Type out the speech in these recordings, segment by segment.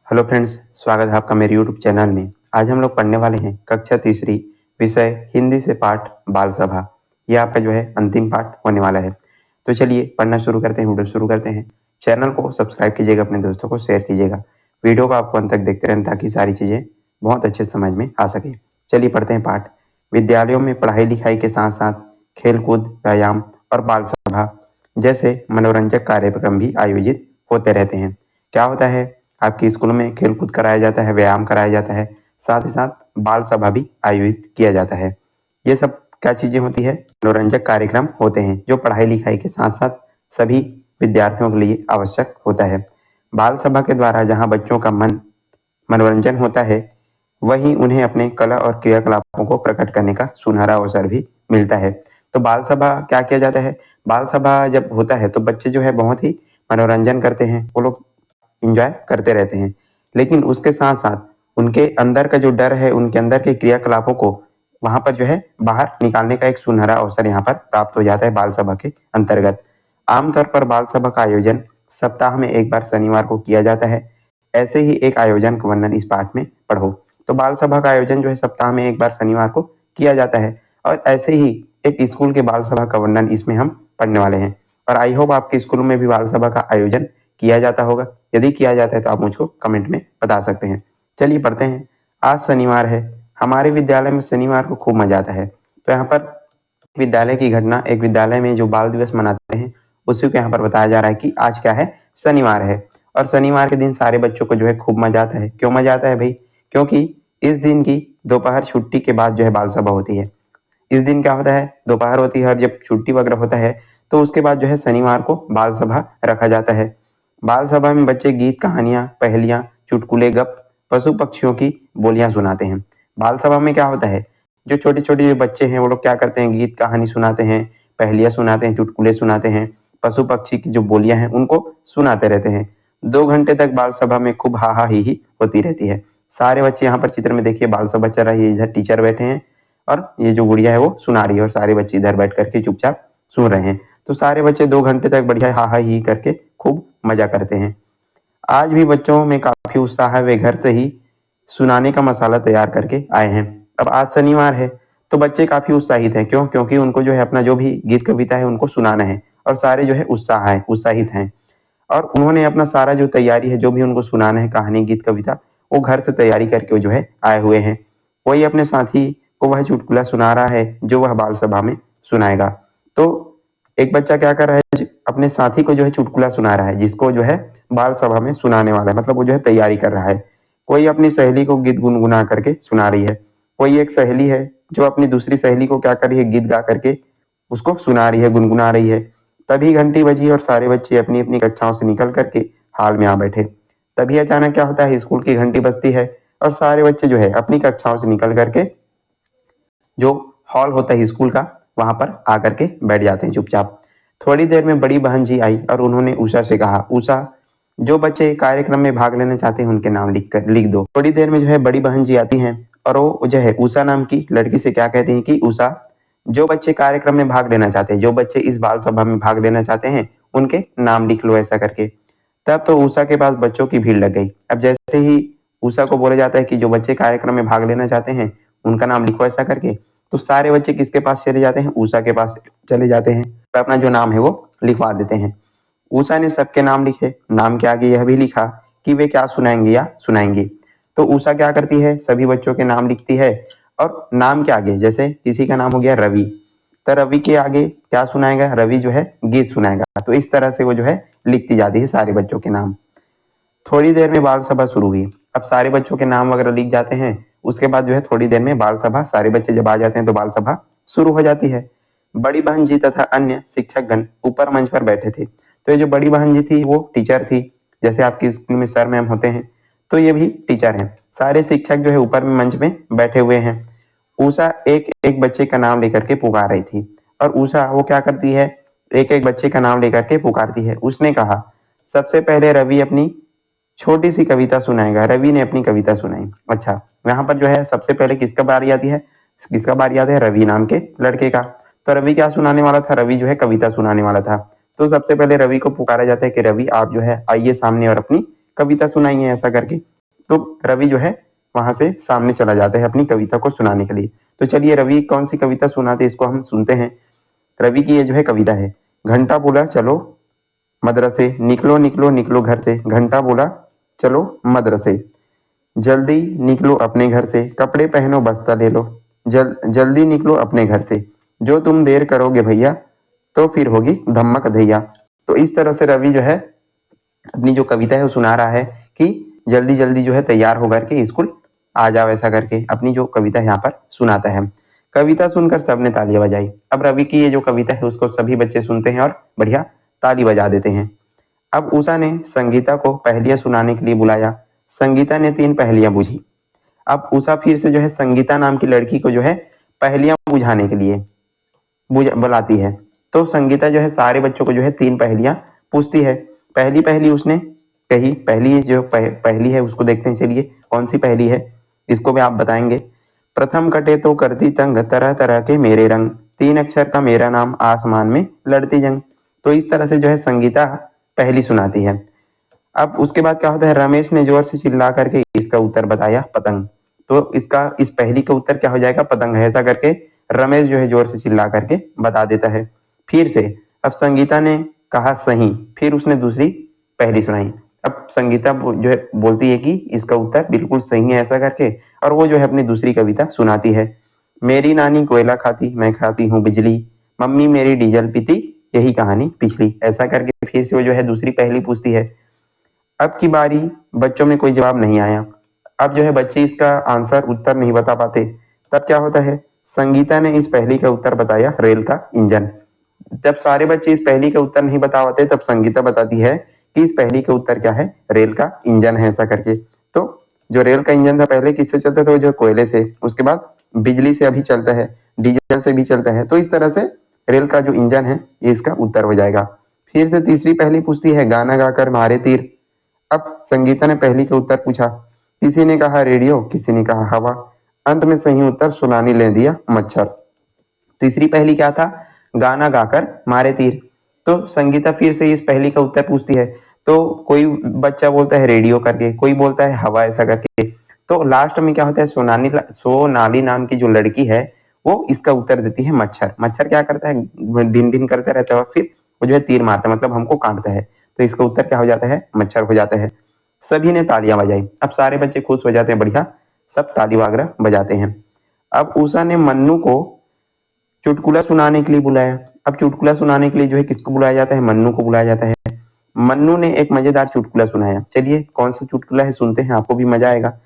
Hello friends, स्वागत है आपका मेरे यूट्यूब चैनल में। आज हम लोग पढ़ने वाले हैं कक्षा तीसरी विषय हिंदी से पाठ बाल सभा। यह आपका अंतिम पाठ होने वाला है। तो चलिए पढ़ना शुरू करते हैं, वीडियो शुरू करते हैं। चैनल को सब्सक्राइब कीजिएगा, अपने दोस्तों को शेयर कीजिएगा। वीडियो को आपको अंत तक देखते रहें ताकि सारी चीज़ें बहुत अच्छे समझ में आ सके। चलिए पढ़ते हैं पाठ। विद्यालयों में पढ़ाई लिखाई के साथ साथ खेलकूद, व्यायाम और बाल सभा जैसे मनोरंजक कार्यक्रम भी आयोजित होते रहते हैं। क्या होता है, आपके स्कूल में खेलकूद कराया जाता है, व्यायाम कराया जाता है, साथ ही साथ बाल सभा भी आयोजित किया जाता है। ये सब क्या चीज़ें होती है, मनोरंजक कार्यक्रम होते हैं जो पढ़ाई लिखाई के साथ साथ सभी विद्यार्थियों के लिए आवश्यक होता है। बाल सभा के द्वारा जहाँ बच्चों का मनोरंजन होता है, वहीं उन्हें अपने कला और क्रियाकलापों को प्रकट करने का सुनहरा अवसर भी मिलता है। तो बाल सभा क्या किया जाता है, बाल सभा जब होता है तो बच्चे बहुत ही मनोरंजन करते हैं, वो लोग इंजॉय करते रहते हैं। लेकिन उसके साथ साथ उनके अंदर का जो डर है, उनके अंदर के क्रियाकलापों को वहां पर बाहर निकालने का एक सुनहरा अवसर यहाँ पर प्राप्त हो जाता है बाल सभा के अंतर्गत। आमतौर पर बाल सभा का आयोजन सप्ताह में एक बार शनिवार को किया जाता है। ऐसे ही एक आयोजन का वर्णन इस पाठ में पढ़ो। तो बाल सभा का आयोजन सप्ताह में एक बार शनिवार को किया जाता है और ऐसे ही एक स्कूल के बाल सभा का वर्णन इसमें हम पढ़ने वाले हैं। और आई होप आपके स्कूल में भी बाल सभा का आयोजन किया जाता होगा। यदि किया जाता है तो आप मुझको कमेंट में बता सकते हैं। चलिए पढ़ते हैं। आज शनिवार है, हमारे विद्यालय में शनिवार को खूब मजा आता है। तो यहाँ पर विद्यालय की घटना, एक विद्यालय में जो बाल दिवस मनाते हैं उसी को यहाँ पर बताया जा रहा है कि आज क्या है, शनिवार है। और शनिवार के दिन सारे बच्चों को खूब मजा आता है। क्यों मजा आता है भाई? क्योंकि इस दिन की दोपहर छुट्टी के बाद बाल सभा होती है। इस दिन क्या होता है, दोपहर होती है और जब छुट्टी वगैरह होता है तो उसके बाद शनिवार को बाल सभा रखा जाता है। बाल सभा में बच्चे गीत, कहानियां, पहेलियां, चुटकुले, गप, पशु पक्षियों की बोलियां सुनाते हैं। बाल सभा में क्या होता है, जो छोटे छोटे बच्चे हैं वो लोग क्या करते हैं, गीत कहानी सुनाते हैं, पहेलियां सुनाते हैं, चुटकुले सुनाते हैं, पशु पक्षी की जो बोलियां हैं उनको सुनाते रहते हैं। 2 घंटे तक बाल सभा में खूब हा हा ही होती रहती है। सारे बच्चे यहाँ पर चित्र में देखिए, बाल सभा चल रही है, इधर टीचर बैठे हैं और ये जो गुड़िया है वो सुना रही है और सारे बच्चे इधर बैठ करके चुपचाप सुन रहे हैं। तो सारे बच्चे 2 घंटे तक बढ़िया हा हा ही करके खूब मजा करते हैं। आज भी बच्चों में काफी उत्साह है, वे घर से ही सुनाने का मसाला तैयार करके आए हैं। अब आज शनिवार है तो बच्चे काफी उत्साहित हैं। क्यों? क्योंकि उनको अपना जो भी गीत कविता है उनको सुनाना है और सारे उत्साहित हैं। और उन्होंने अपना सारा जो तैयारी है, जो भी उनको सुनाना है, कहानी, गीत, कविता, वो घर से तैयारी करके वो आए हुए हैं। कोई अपने साथी को वह चुटकुला सुना रहा है जो वह बाल सभा में सुनाएगा। तो एक बच्चा क्या कर रहा है, अपने साथी को चुटकुला सुना रहा है, जिसको बाल सभा में सुनाने वाला है, मतलब वो तैयारी कर रहा है। कोई अपनी सहेली को गीत गुनगुना करके सुना रही है। कोई एक सहेली है जो अपनी दूसरी सहेली को क्या कर रही है, गीत गा करके उसको सुना रही है, गुनगुना रही है। तभी घंटी बजी और सारे बच्चे अपनी अपनी कक्षाओं से निकल करके हाल में आ बैठे। तभी अचानक क्या होता है, स्कूल की घंटी बजती है और सारे बच्चे अपनी कक्षाओं से निकल करके जो हॉल होता है स्कूल का, वहां पर आकर के बैठ जाते हैं चुपचाप। थोड़ी देर में बड़ी बहन जी आई और उन्होंने उषा से कहा, उषा, जो बच्चे कार्यक्रम में भाग लेना चाहते हैं उनके नाम लिख दो। थोड़ी देर में बड़ी बहन जी आती हैं और वो उषा नाम की लड़की से क्या कहती हैं कि उषा, जो बच्चे कार्यक्रम में भाग लेना चाहते हैं, जो बच्चे इस बाल सभा में भाग लेना चाहते हैं, उनके नाम लिख लो, ऐसा करके। तब तो उषा के पास बच्चों की भीड़ लग गई। अब जैसे ही उषा को बोला जाता है कि जो बच्चे कार्यक्रम में भाग लेना चाहते हैं उनका नाम लिखो, ऐसा करके, तो सारे बच्चे किसके पास चले जाते हैं, उषा के पास चले जाते हैं, तो अपना जो नाम है वो लिखवा देते हैं। उषा ने सबके नाम लिखे, नाम के आगे यह भी लिखा कि वे क्या सुनाएंगे या सुनाएंगी। तो उषा क्या करती है, सभी बच्चों के नाम लिखती है और नाम के आगे, जैसे किसी का नाम हो गया रवि, तो रवि के आगे क्या सुनाएगा, रवि गीत सुनाएगा। तो इस तरह से वो लिखती जाती है सारे बच्चों के नाम। थोड़ी देर में बाल सभा शुरू हुई। अब सारे बच्चों के नाम वगैरह लिख जाते हैं। उसके बाद थोड़ी देर में बाल सभा, सारे बच्चे जब आ जाते हैं तो बाल सभा शुरू हो जाती है। बड़ी बहन जी तथा अन्य शिक्षकगण ऊपर मंच पर बैठे थे। तो ये जो बड़ी बहन जी थी वो टीचर थी, जैसे आपके स्कूल में सर मैम होते हैं, तो ये भी टीचर हैं। सारे शिक्षक ऊपर में मंच में बैठे हुए हैं। उषा एक एक बच्चे का नाम लेकर के पुकार रही थी और उषा वो क्या करती है, एक एक बच्चे का नाम लेकर के पुकारती है। उसने कहा, सबसे पहले रवि अपनी छोटी सी कविता सुनाएगा। रवि ने अपनी कविता सुनाई। अच्छा, यहाँ पर सबसे पहले किसका बारी आती है, किसका बारी आता है, रवि नाम के लड़के का। तो रवि क्या सुनाने वाला था, रवि कविता सुनाने वाला था। तो सबसे पहले रवि को पुकारा जाता है कि रवि आप आइए सामने और अपनी कविता सुनाइए, ऐसा करके। तो रवि जो है वहां से सामने चला जाता है अपनी कविता को सुनाने के लिए। तो चलिए रवि कौन सी कविता सुनाते इसको हम सुनते हैं। रवि की ये जो है कविता है। घंटा बोला चलो मदरसे, निकलो निकलो निकलो घर से, घंटा बोला चलो मदरसे, जल्दी निकलो अपने घर से, कपड़े पहनो बस्ता ले लो, जल्दी निकलो अपने घर से, जो तुम देर करोगे भैया तो फिर होगी धमक धैया। तो इस तरह से रवि जो है अपनी जो कविता है वो सुना रहा है कि जल्दी जल्दी जो है तैयार होकर के स्कूल आ जाओ, ऐसा करके अपनी जो कविता यहाँ पर सुनाता है। कविता सुनकर सबने तालियां बजाई। अब रवि की ये जो कविता है उसको सभी बच्चे सुनते हैं और बढ़िया ताली बजा देते हैं। अब उषा ने संगीता को पहेलियां सुनाने के लिए बुलाया। संगीता ने 3 पहेलियां बूझी। अब उषा फिर से जो है संगीता नाम की लड़की को जो है पहेलियां बुझाने के लिए बुलाती है। तो संगीता जो है सारे बच्चों को जो है 3 पहेलियां पूछती है। पहली पहेली उसने कही, पहली जो पहेली है उसको देखते हैं। चलिए कौन सी पहेली है इसको भी आप बताएंगे। प्रथम कटे तो करती तंग, तरह तरह के मेरे रंग, 3 अक्षर का मेरा नाम, आसमान में लड़ती जंग। तो इस तरह से जो है संगीता पहेली सुनाती है। अब उसके बाद क्या होता है, रमेश ने जोर से चिल्ला करके इसका उत्तर बताया पतंग। तो इसका इस पहेली का उत्तर क्या हो जाएगा, पतंग है। ऐसा करके रमेश जो है जोर से चिल्ला करके बता देता है। फिर से अब संगीता ने कहा सही, फिर उसने दूसरी पहेली सुनाई। अब संगीता जो है बोलती है कि इसका उत्तर बिल्कुल सही है, ऐसा करके, और वो जो है अपनी दूसरी कविता सुनाती है। मेरी नानी कोयला खाती, मैं खाती हूँ बिजली, मम्मी मेरी डीजल पीती, यही कहानी पिछली। ऐसा करके फिर से वो जो है दूसरी पहेली पूछती है। अब की बारी बच्चों में कोई जवाब नहीं आया। अब जो है बच्चे इसका आंसर उत्तर नहीं बता पाते। तब क्या होता है, संगीता ने इस पहेली का उत्तर बताया रेल का इंजन। जब सारे बच्चे इस पहेली का उत्तर नहीं बता पाते तब संगीता बताती है कि इस पहेली का उत्तर क्या है, रेल का इंजन है, ऐसा करके। तो जो रेल का इंजन था पहले किससे चलता था, वो जो कोयले से, उसके बाद बिजली से अभी चलता है, डीजल से भी चलता है। तो इस तरह से रेल का जो इंजन है ये इसका उत्तर हो जाएगा। फिर से तीसरी पहेली पूछती है, गाना गाकर मारे तीर। अब संगीता ने पहेली का उत्तर पूछा। किसी ने कहा रेडियो, किसी ने कहा हवा, अंत में सही उत्तर सुनानी ले दिया मच्छर। तीसरी पहेली क्या था, गाना गाकर मारे तीर। तो संगीता फिर से इस पहेली का उत्तर पूछती है। तो कोई बच्चा बोलता है रेडियो करके, कोई बोलता है हवा, ऐसा करके। तो लास्ट में क्या होता है, सोनाली नाम की जो लड़की है वो इसका उत्तर देती है मच्छर। मच्छर क्या करता है, भिन भिन करता रहता है, फिर वो जो है तीर मारता है, मतलब हमको काटता है। तो इसका उत्तर क्या हो जाता है, मच्छर हो जाता है। सभी ने तालियां बजाई। अब सारे बच्चे खुश हो जाते हैं, बढ़िया, सब ताली वगैरह बजाते हैं। अब उषा ने मन्नू को चुटकुला सुनाने के लिए बुलाया। अब चुटकुला सुनाने के लिए जो है किसको बुलाया जाता है, मन्नू को बुलाया जाता है। मन्नू ने एक मजेदार चुटकुला सुनाया। चलिए कौन सा चुटकुला है सुनते हैं, आपको भी मजा आएगा।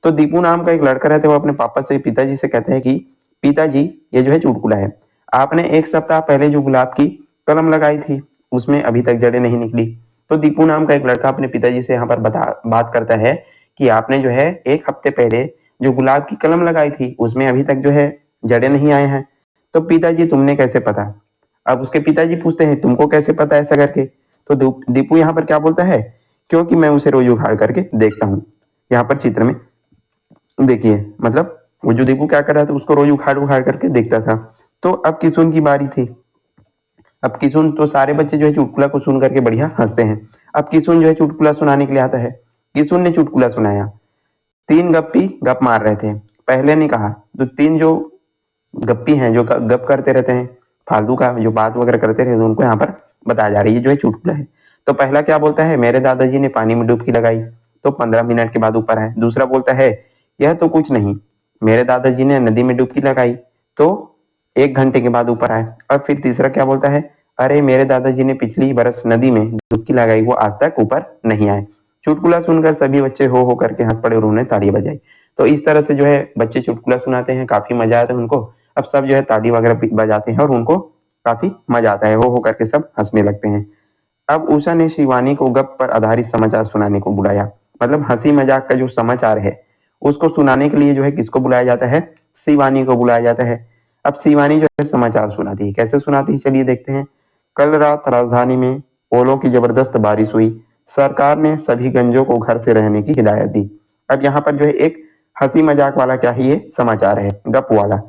तो दीपू नाम का एक लड़का रहता है, वो अपने पापा से, पिताजी से कहता है कि पिताजी ये जो है चुटकुला है, आपने 1 सप्ताह पहले जो गुलाब की कलम लगाई थी उसमें अभी तक जड़ें नहीं निकली। तो दीपू नाम का एक लड़का अपने पिताजी से यहाँ पर बात करता है कि आपने जो है 1 हफ्ते पहले जो गुलाब की कलम लगाई थी उसमें अभी तक जो है जड़ें नहीं आए हैं। तो पिताजी तुमने कैसे पता। अब उसके पिताजी पूछते हैं तुमको कैसे पता, ऐसा करके। तो दीपू यहाँ पर क्या बोलता है, क्योंकि मैं उसे रोज उखाड़ करके देखता हूँ। यहाँ पर चित्र में देखिए, मतलब वो जो दीपू क्या कर रहा था, उसको रोज उखाड़ उखाड़ करके देखता था। तो अब किशुन की बारी थी। अब किशुन, तो सारे बच्चे जो है चुटकुला को सुन करके बढ़िया हंसते हैं। अब किशुन जो है चुटकुला सुनाने के लिए आता है। किशुन ने चुटकुला सुनाया। 3 गप्पी गप मार रहे थे। पहले ने कहा, तो 3 जो गप्पी हैं जो गप करते रहते हैं, फालतू का जो बात वगैरह करते रहते हैं, उनको यहाँ पर बताया जा रही है, जो है चुटकुला है। तो पहला क्या बोलता है, मेरे दादाजी ने पानी में डुबकी लगाई तो 15 मिनट के बाद ऊपर आए। दूसरा बोलता है, यह तो कुछ नहीं, मेरे दादाजी ने नदी में डुबकी लगाई तो 1 घंटे के बाद ऊपर आए। और फिर तीसरा क्या बोलता है, अरे मेरे दादाजी ने पिछली बरस नदी में डुबकी लगाई, वो आज तक ऊपर नहीं आए। चुटकुला सुनकर सभी बच्चे हो करके हंस पड़े और उन्होंने ताली बजाई। तो इस तरह से जो है बच्चे चुटकुला सुनाते हैं, काफी मजा आता है उनको। अब सब जो है ताली वगैरह बजाते हैं और उनको काफी मजा आता है, हो करके सब हंसने लगते हैं। अब उषा ने शिवानी को गप पर आधारित समाचार सुनाने को बुलाया। मतलब हंसी मजाक का जो समाचार है उसको सुनाने के लिए जो है किसको बुलाया जाता है, शिवानी को बुलाया जाता है। अब शिवानी जो है समाचार सुनाती है। कैसे सुनाती है, चलिए देखते हैं। कल रात राजधानी में ओलों की जबरदस्त बारिश हुई, सरकार ने सभी गंजों को घर से रहने की हिदायत दी। अब यहाँ पर जो है एक हंसी मजाक वाला क्या है, ये समाचार है, गप वाला।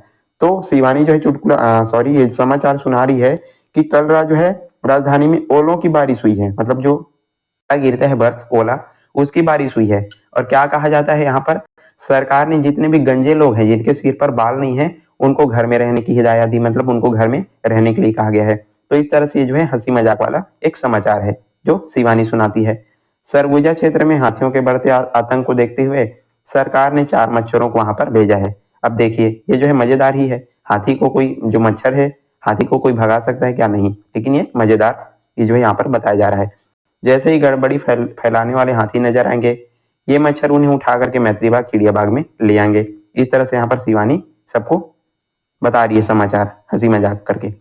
तो शिवानी जो है चुटकुला ये समाचार सुना रही है कि कल रात जो है राजधानी में ओलों की बारिश हुई है। मतलब जो गिरता है बर्फ, ओला, उसकी बारिश हुई है। और क्या कहा जाता है यहाँ पर, सरकार ने जितने भी गंजे लोग हैं जिनके सिर पर बाल नहीं है उनको घर में रहने की हिदायत दी, मतलब उनको घर में रहने के लिए कहा गया है। तो इस तरह से ये जो है हंसी मजाक वाला एक समाचार है जो शिवानी सुनाती है। सरगुजा क्षेत्र में हाथियों के बढ़ते आतंक को देखते हुए सरकार ने 4 मच्छरों को वहां पर भेजा है। अब देखिए ये जो है मजेदार ही है, हाथी को कोई जो मच्छर है हाथी को कोई भगा सकता है क्या? नहीं, लेकिन ये मजेदार ये जो है यहाँ पर बताया जा रहा है। जैसे ही गड़बड़ी फैलाने वाले हाथी नजर आएंगे ये मच्छर उन्हें उठा करके मैत्री बाग चिड़िया बाग में ले आएंगे। इस तरह से यहाँ पर शिवानी सबको बता रही है समाचार हंसी मजाक करके।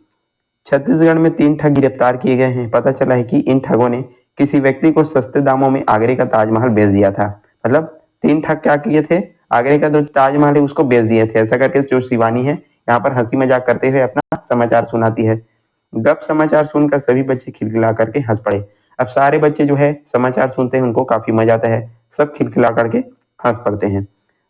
छत्तीसगढ़ में 3 ठग गिरफ्तार किए गए हैं। पता चला है कि इन ठगों ने किसी व्यक्ति को सस्ते दामों में आगरे का ताजमहल बेच दिया था। मतलब 3 ठग क्या किए थे, आगरे का जो ताजमहल है उसको बेच दिए थे। ऐसा करके जो शिवानी है यहाँ पर हंसी मजाक करते हुए अपना समाचार सुनाती है। गप समाचार सुनकर सभी बच्चे खिलखिला करके हंस पड़े। अब सारे बच्चे जो है समाचार सुनते हैं उनको काफी मजा आता है, सब खिलखिला करके हंस पड़ते हैं।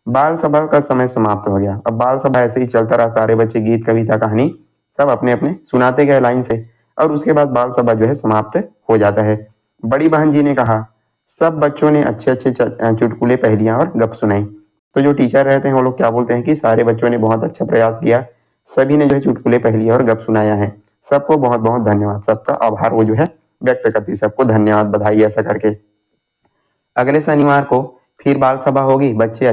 बाल सभा का समय समाप्त हो गया। अब बाल सभा ऐसे ही चलता रहा, सारे बच्चे गीत कविता कहानी सब अपने अपने सुनाते गए लाइन से, और उसके बाद बाल सभा जो है समाप्त हो जाता है। बड़ी बहन जी ने कहा, सब बच्चों ने अच्छे अच्छे चुटकुले पहेलियां और गप सुनाई। तो जो टीचर रहते हैं वो लोग क्या बोलते हैं कि सारे बच्चों ने बहुत अच्छा प्रयास किया, सभी ने जो है चुटकुले पहेलियां और गप सुनाया है। सबको बहुत बहुत धन्यवाद, सबका आभार वो जो है व्यक्त करती, सबको धन्यवाद बधाई ऐसा करके। अगले शनिवार को फिर बाल सभा होगी, बच्चे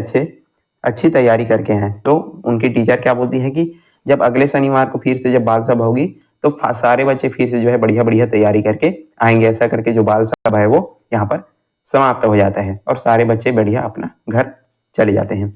अच्छी तैयारी करके हैं। तो उनकी टीचर क्या बोलती है कि जब अगले शनिवार को फिर से जब बाल सभा होगी तो सारे बच्चे फिर से जो है बढ़िया बढ़िया तैयारी करके आएंगे। ऐसा करके जो बाल सभा है वो यहाँ पर समाप्त हो जाता है और सारे बच्चे बढ़िया अपना घर चले जाते हैं।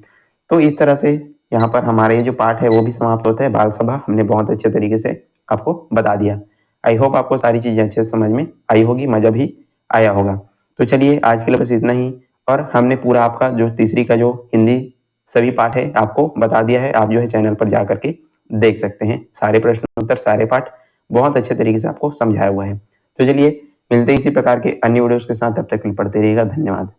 तो इस तरह से यहाँ पर हमारा ये जो पाठ है वो भी समाप्त होता है। बाल सभा हमने बहुत अच्छे तरीके से आपको बता दिया। आई होप आपको सारी चीजें अच्छे से समझ में आई होगी, मजा भी आया होगा। तो चलिए आज के लिए बस इतना ही, और हमने पूरा आपका जो तीसरी का जो हिंदी सभी पाठ है आपको बता दिया है। आप जो है चैनल पर जा करके देख सकते हैं, सारे प्रश्न उत्तर सारे पाठ बहुत अच्छे तरीके से आपको समझाया हुआ है। तो चलिए मिलते हैं इसी प्रकार के अन्य वीडियोस के साथ, तब तक पढ़ते रहिएगा। धन्यवाद।